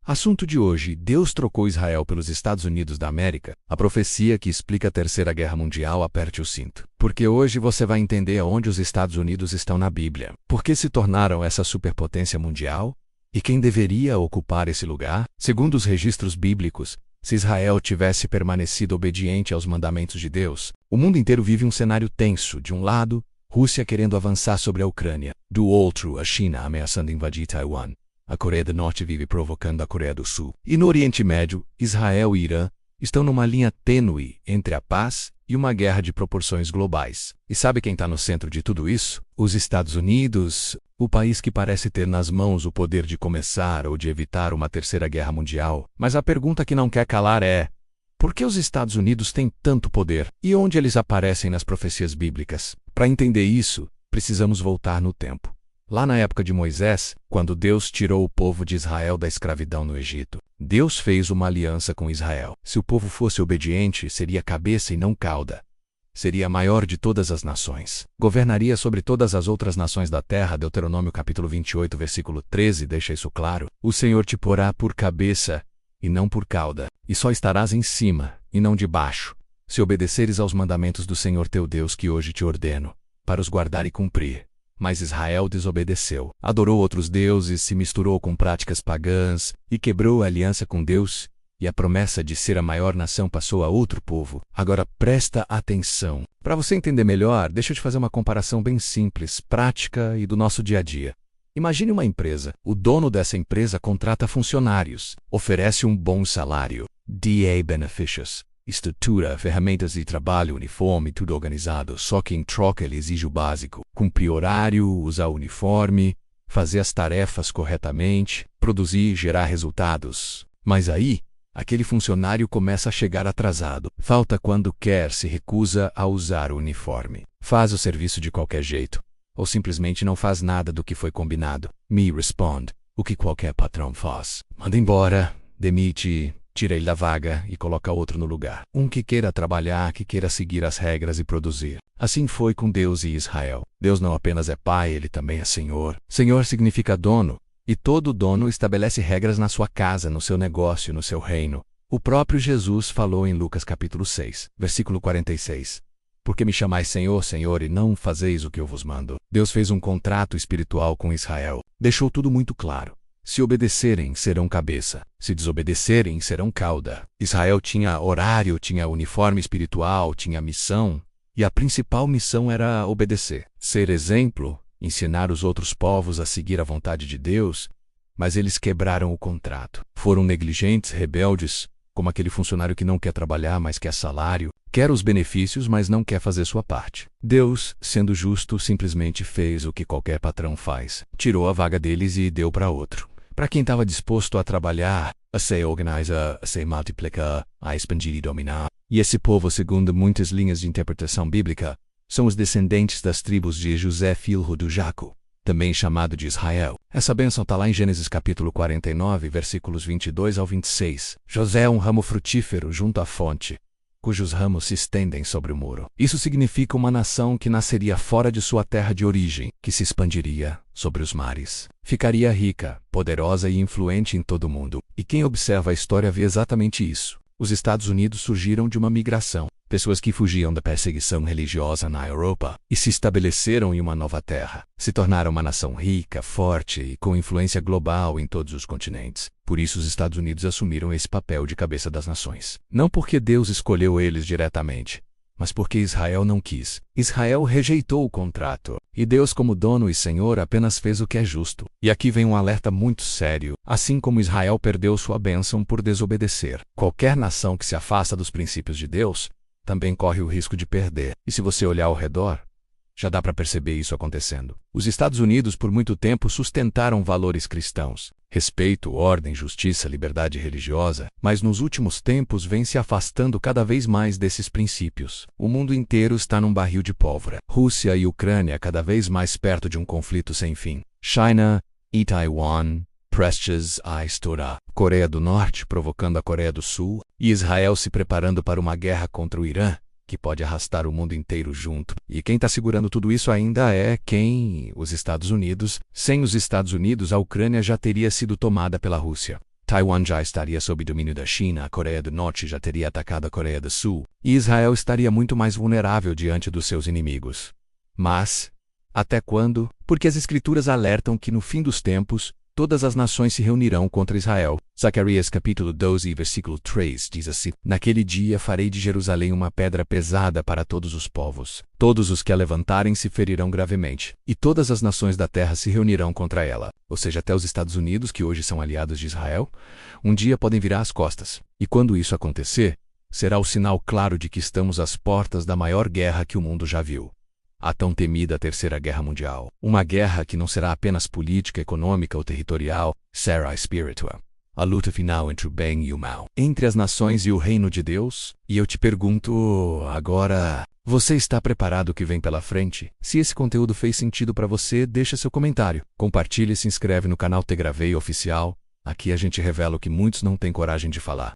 Assunto de hoje: Deus trocou Israel pelos Estados Unidos da América. A profecia que explica a Terceira Guerra Mundial. Aperte o cinto, porque hoje você vai entender aonde os Estados Unidos estão na Bíblia, por que se tornaram essa superpotência mundial e quem deveria ocupar esse lugar. Segundo os registros bíblicos, se Israel tivesse permanecido obediente aos mandamentos de Deus, o mundo inteiro vive um cenário tenso. De um lado, Rússia querendo avançar sobre a Ucrânia; do outro, a China ameaçando invadir Taiwan. A Coreia do Norte vive provocando a Coreia do Sul. E no Oriente Médio, Israel e Irã estão numa linha tênue entre a paz e uma guerra de proporções globais. E sabe quem está no centro de tudo isso? Os Estados Unidos, o país que parece ter nas mãos o poder de começar ou de evitar uma terceira guerra mundial. Mas a pergunta que não quer calar é: por que os Estados Unidos têm tanto poder? E onde eles aparecem nas profecias bíblicas? Para entender isso, precisamos voltar no tempo. Lá na época de Moisés, quando Deus tirou o povo de Israel da escravidão no Egito, Deus fez uma aliança com Israel. Se o povo fosse obediente, seria cabeça e não cauda. Seria a maior de todas as nações. Governaria sobre todas as outras nações da terra. Deuteronômio capítulo 28, versículo 13 deixa isso claro. O Senhor te porá por cabeça e não por cauda, e só estarás em cima e não debaixo, se obedeceres aos mandamentos do Senhor teu Deus que hoje te ordeno, para os guardar e cumprir. Mas Israel desobedeceu, adorou outros deuses, se misturou com práticas pagãs e quebrou a aliança com Deus, e a promessa de ser a maior nação passou a outro povo. Agora presta atenção. Para você entender melhor, deixa eu te fazer uma comparação bem simples, prática e do nosso dia a dia. Imagine uma empresa. O dono dessa empresa contrata funcionários, oferece um bom salário, DA benefícios, estrutura, ferramentas de trabalho, uniforme, tudo organizado. Só que em troca ele exige o básico: cumprir horário, usar uniforme, fazer as tarefas corretamente, produzir e gerar resultados. Mas aí, aquele funcionário começa a chegar atrasado. Falta quando quer, se recusa a usar o uniforme, faz o serviço de qualquer jeito, ou simplesmente não faz nada do que foi combinado. Me responde: o que qualquer patrão faz? Manda embora, demite, tira ele da vaga e coloca outro no lugar. Um que queira trabalhar, que queira seguir as regras e produzir. Assim foi com Deus e Israel. Deus não apenas é Pai, Ele também é Senhor. Senhor significa dono, e todo dono estabelece regras na sua casa, no seu negócio, no seu reino. O próprio Jesus falou em Lucas capítulo 6, versículo 46. Por que me chamais Senhor, Senhor, e não fazeis o que eu vos mando? Deus fez um contrato espiritual com Israel. Deixou tudo muito claro. Se obedecerem, serão cabeça. Se desobedecerem, serão cauda. Israel tinha horário, tinha uniforme espiritual, tinha missão. E a principal missão era obedecer. Ser exemplo, ensinar os outros povos a seguir a vontade de Deus. Mas eles quebraram o contrato. Foram negligentes, rebeldes, como aquele funcionário que não quer trabalhar, mas quer salário. Quer os benefícios, mas não quer fazer sua parte. Deus, sendo justo, simplesmente fez o que qualquer patrão faz. Tirou a vaga deles e deu para outro. Para quem estava disposto a trabalhar, a se organizar, a se multiplicar, a expandir e dominar. E esse povo, segundo muitas linhas de interpretação bíblica, são os descendentes das tribos de José, filho do Jaco, também chamado de Israel. Essa bênção está lá em Gênesis capítulo 49, versículos 22 ao 26. José é um ramo frutífero junto à fonte, cujos ramos se estendem sobre o muro. Isso significa uma nação que nasceria fora de sua terra de origem, que se expandiria sobre os mares. Ficaria rica, poderosa e influente em todo o mundo. E quem observa a história vê exatamente isso. Os Estados Unidos surgiram de uma migração. Pessoas que fugiam da perseguição religiosa na Europa e se estabeleceram em uma nova terra. Se tornaram uma nação rica, forte e com influência global em todos os continentes. Por isso os Estados Unidos assumiram esse papel de cabeça das nações. Não porque Deus escolheu eles diretamente, mas porque Israel não quis. Israel rejeitou o contrato, e Deus, como dono e Senhor, apenas fez o que é justo. E aqui vem um alerta muito sério. Assim como Israel perdeu sua bênção por desobedecer, qualquer nação que se afasta dos princípios de Deus também corre o risco de perder. E se você olhar ao redor, já dá para perceber isso acontecendo. Os Estados Unidos por muito tempo sustentaram valores cristãos: respeito, ordem, justiça, liberdade religiosa, mas nos últimos tempos vem se afastando cada vez mais desses princípios. O mundo inteiro está num barril de pólvora. Rússia e Ucrânia cada vez mais perto de um conflito sem fim. China e Taiwan prestes a estourar. Coreia do Norte provocando a Coreia do Sul e Israel se preparando para uma guerra contra o Irã, que pode arrastar o mundo inteiro junto. E quem está segurando tudo isso ainda é quem? Os Estados Unidos. Sem os Estados Unidos, a Ucrânia já teria sido tomada pela Rússia. Taiwan já estaria sob domínio da China, a Coreia do Norte já teria atacado a Coreia do Sul, e Israel estaria muito mais vulnerável diante dos seus inimigos. Mas, até quando? Porque as Escrituras alertam que no fim dos tempos, todas as nações se reunirão contra Israel. Zacarias capítulo 12, versículo 3 diz assim: Naquele dia farei de Jerusalém uma pedra pesada para todos os povos. Todos os que a levantarem se ferirão gravemente, e todas as nações da terra se reunirão contra ela. Ou seja, até os Estados Unidos, que hoje são aliados de Israel, um dia podem virar as costas. E quando isso acontecer, será o sinal claro de que estamos às portas da maior guerra que o mundo já viu. A tão temida Terceira Guerra Mundial. Uma guerra que não será apenas política, econômica ou territorial, será espiritual. A luta final entre o bem e o mal. Entre as nações e o reino de Deus. E eu te pergunto, agora, você está preparado o que vem pela frente? Se esse conteúdo fez sentido para você, deixa seu comentário. Compartilhe e se inscreve no canal Te Gravei Oficial. Aqui a gente revela o que muitos não têm coragem de falar.